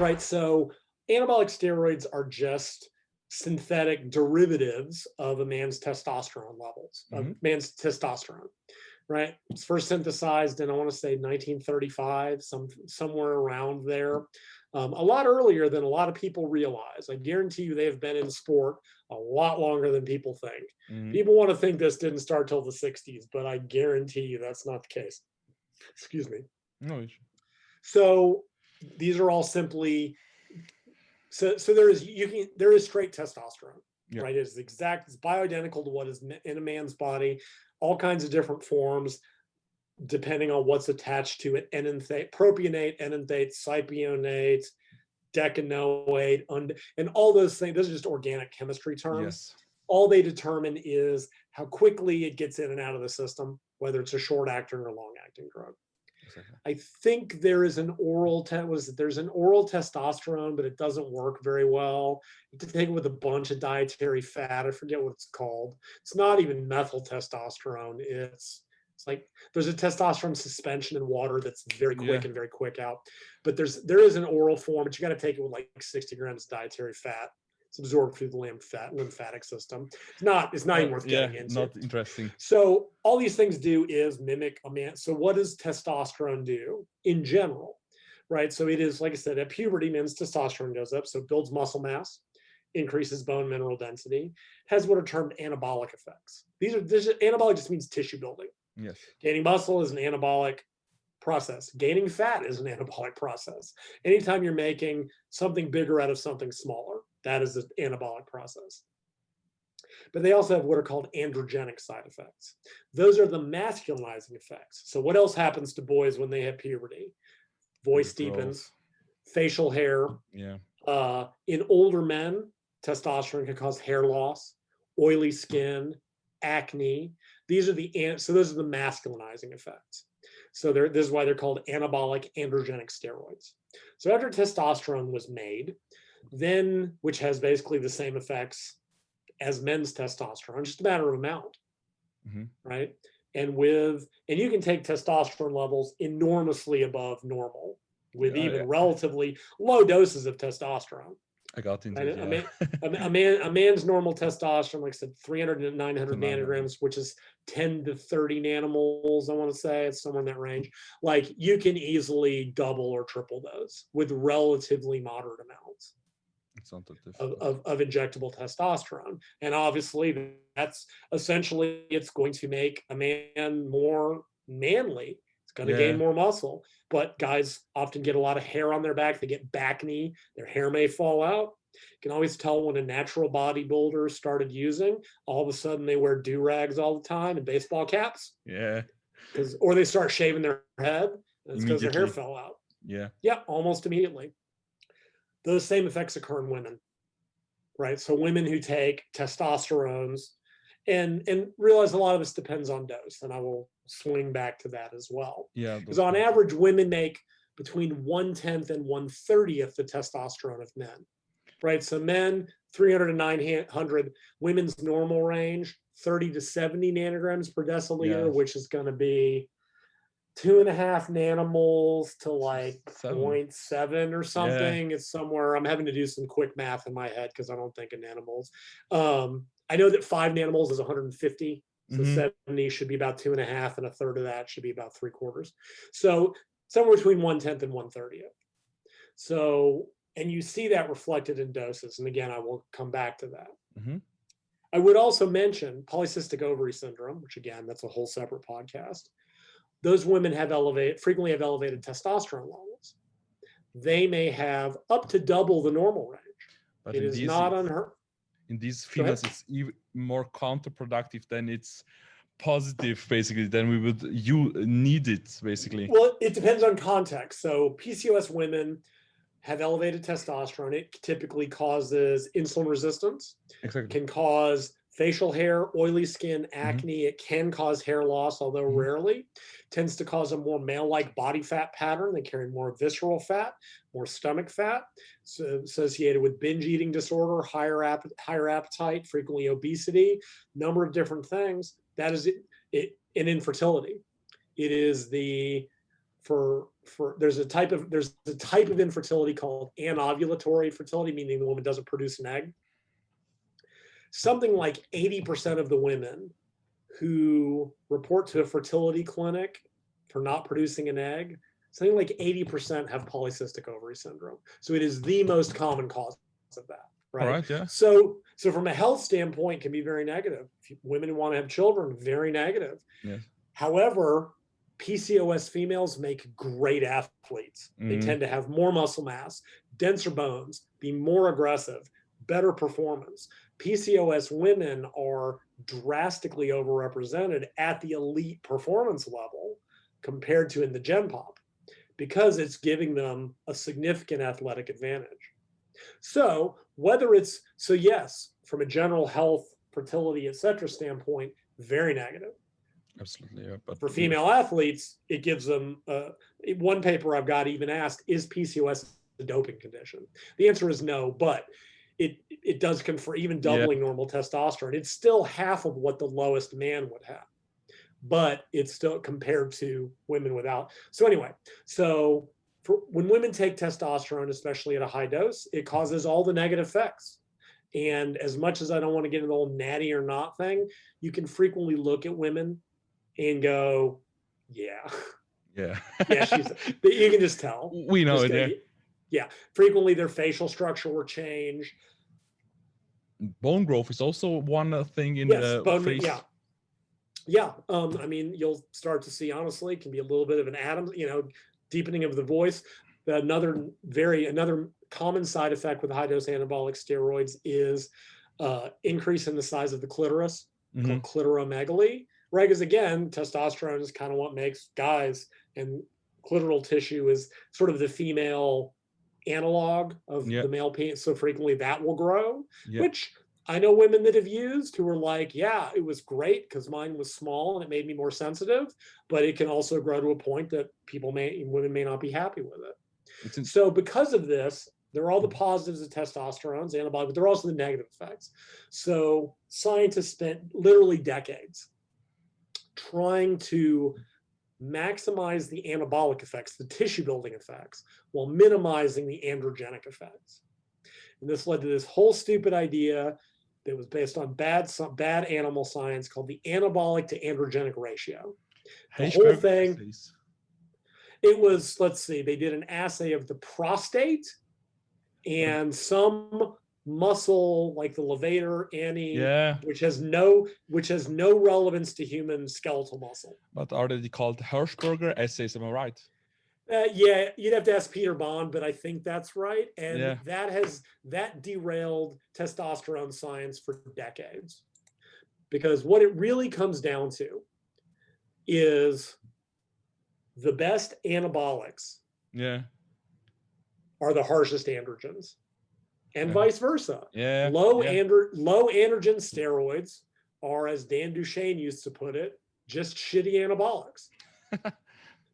right? So anabolic steroids are just synthetic derivatives of a man's testosterone levels, of man's testosterone, right? It's first synthesized in, I want to say 1935, somewhere around there. A lot earlier than a lot of people realize. I guarantee you they have been in sport a lot longer than people think. People want to think this didn't start till the 60s, but I guarantee you that's not the case. Excuse me. No. So these are all simply, so there is straight testosterone, right? It's bioidentical to what is in a man's body, all kinds of different forms, depending on what's attached to it: enanthate, propionate, enanthate, cypionate, decanoate, and all those things. Those are just organic chemistry terms. Yes. All they determine is how quickly it gets in and out of the system, whether it's a short-acting or long-acting drug. Exactly. I think there's an oral testosterone, but it doesn't work very well. You have to take it with a bunch of dietary fat. I forget what it's called. It's not even methyl testosterone. It's like there's a testosterone suspension in water that's very quick and very quick out. But there is an oral form, but you got to take it with like 60 grams of dietary fat. It's absorbed through the lymphatic system. It's not even worth getting into. Not interesting. So all these things do is mimic a man. So what does testosterone do in general, right? So it is, like I said, at puberty, men's testosterone goes up, so it builds muscle mass, increases bone mineral density, has what are termed anabolic effects. Anabolic just means tissue building. Yes. Gaining muscle is an anabolic process. Gaining fat is an anabolic process. Anytime you're making something bigger out of something smaller, that is an anabolic process. But they also have what are called androgenic side effects. Those are the masculinizing effects. So what else happens to boys when they have puberty? Voice deepens, facial hair. Yeah. In older men, testosterone can cause hair loss, oily skin, acne. Those are the masculinizing effects. So this is why they're called anabolic androgenic steroids. So after testosterone was made, then, which has basically the same effects as men's testosterone, just a matter of amount, right? And you can take testosterone levels enormously above normal with even relatively low doses of testosterone. I got into it. A man's normal testosterone, like I said, 300 to 900 nanograms, which is 10 to 30 nanomoles, I want to say. It's somewhere in that range. Like, you can easily double or triple those with relatively moderate amounts of injectable testosterone. And obviously, that's essentially, it's going to make a man more manly. It's going to gain more muscle. But guys often get a lot of hair on their back. They get back knee. Their hair may fall out. You can always tell when a natural bodybuilder started using. All of a sudden, they wear do-rags all the time and baseball caps. Yeah. Or they start shaving their head. It's because their hair fell out. Yeah. Yeah, almost immediately. Those same effects occur in women, right? So women who take testosterones, and realize a lot of this depends on dose, and I will swing back to that as well. Yeah. Because on average, women make between 1/10 and 1/30 the testosterone of men, right? So men, 300 to 900, women's normal range, 30 to 70 nanograms per deciliter, which is going to be 2.5 nanomoles to like 0.7 or something. It's somewhere, I'm having to do some quick math in my head because I don't think in nanomoles. I know that 5 nanomoles is 150. So 70 should be about 2.5, and a third of that should be about 3/4. So somewhere between 1/10 and 1/30. So, and you see that reflected in doses. And again, I will come back to that. I would also mention polycystic ovary syndrome, which again, that's a whole separate podcast. Those women frequently have elevated testosterone levels. They may have up to double the normal range. But it is not unheard. In these females, it's even more counterproductive than it's positive, basically. Then you need it, basically. Well, it depends on context. So PCOS women have elevated testosterone. It typically causes insulin resistance. Exactly. Can cause facial hair, oily skin, acne. It can cause hair loss, although rarely. Tends to cause a more male-like body fat pattern. They carry more visceral fat, more stomach fat, so associated with binge eating disorder, higher appetite, frequently obesity, number of different things. That is it in infertility. It is the there's a type of infertility called anovulatory fertility, meaning the woman doesn't produce an egg. Something like 80% of the women who report to a fertility clinic for not producing an egg, something like 80% have polycystic ovary syndrome. So it is the most common cause of that, right? Right, yeah. So from a health standpoint, it can be very negative. If women want to have children, very negative. Yes. However, PCOS females make great athletes. They tend to have more muscle mass, denser bones, be more aggressive, better performance. PCOS women are drastically overrepresented at the elite performance level compared to in the Gen Pop, because it's giving them a significant athletic advantage. So yes, from a general health, fertility, etc. standpoint, very negative. Absolutely, yeah. But for female athletes, it gives them one paper I've got even asked, is PCOS a doping condition? The answer is no, but it does confer, even doubling normal testosterone, it's still half of what the lowest man would have, but it's still compared to women without. So anyway, when women take testosterone, especially at a high dose, it causes all the negative effects. And as much as I don't want to get into the whole natty or not thing, you can frequently look at women and go, yeah, yeah, you can just tell. We know it. Yeah, frequently their facial structure will change. Bone growth is also one thing in the bone face. I mean, you'll start to see, honestly, it can be a little bit of an deepening of the voice. Another common side effect with high dose anabolic steroids is increase in the size of the clitoris, called clitoromegaly. Right, because again, testosterone is kind of what makes guys, and clitoral tissue is sort of the female analog of the male penis. So frequently that will grow, which I know women that have used who are like, yeah, it was great because mine was small and it made me more sensitive, but it can also grow to a point that women may not be happy with it. So because of this, there are all the positives of testosterone's anabolic, but there are also the negative effects. So scientists spent literally decades trying to maximize the anabolic effects, the tissue building effects, while minimizing the androgenic effects. And this led to this whole stupid idea that was based on bad animal science called the anabolic to androgenic ratio. The whole thing, it was, they did an assay of the prostate and some muscle like the levator ani, which has no relevance to human skeletal muscle. But are they called Hirschberger assays? Am I right? Yeah, you'd have to ask Peter Bond, but I think that's right. And that derailed testosterone science for decades, because what it really comes down to is the best anabolics are the harshest androgens. And vice versa. Low androgen steroids are, as Dan Duchesne used to put it, just shitty anabolics.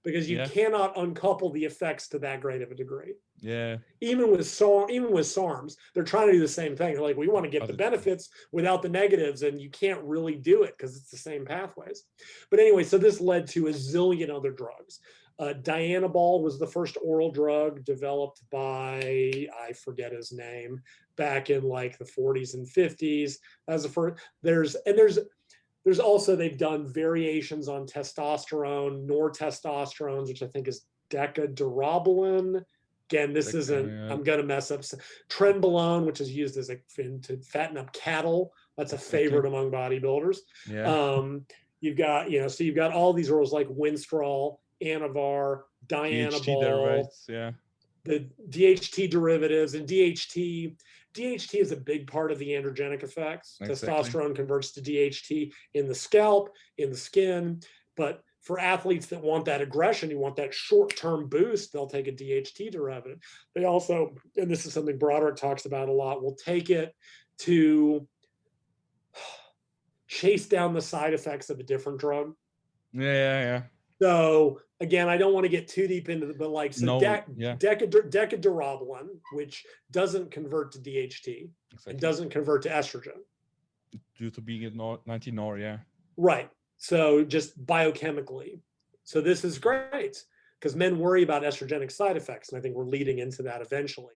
Because you cannot uncouple the effects to that great of a degree. Even with SARMs, they're trying to do the same thing. They're like, we want to get the benefits without the negatives, and you can't really do it because it's the same pathways. But anyway, so this led to a zillion other drugs. Dianabol was the first oral drug developed by, I forget his name, back in like the 40s and 50s. As the first, there's also, they've done variations on testosterone, nortestosterones, which I think is decadurabolin. Again, this isn't, I'm going to mess up. Trenbolone, which is used as to fatten up cattle. That's a favorite among bodybuilders. You've got, so you've got all these orals like Winstrol, Anavar, Dianabol, the DHT derivatives, and DHT is a big part of the androgenic effects. Testosterone converts to DHT in the scalp, in the skin, but for athletes that want that aggression, you want that short-term boost, they'll take a DHT derivative. They also, and this is something Broderick talks about a lot, will take it to chase down the side effects of a different drug. So again, I don't want to get too deep into the, but like, so decadurabolin, which doesn't convert to DHT and doesn't convert to estrogen. Due to being at 19-nor, Right. So just biochemically. So this is great. because men worry about estrogenic side effects. And I think we're leading into that eventually.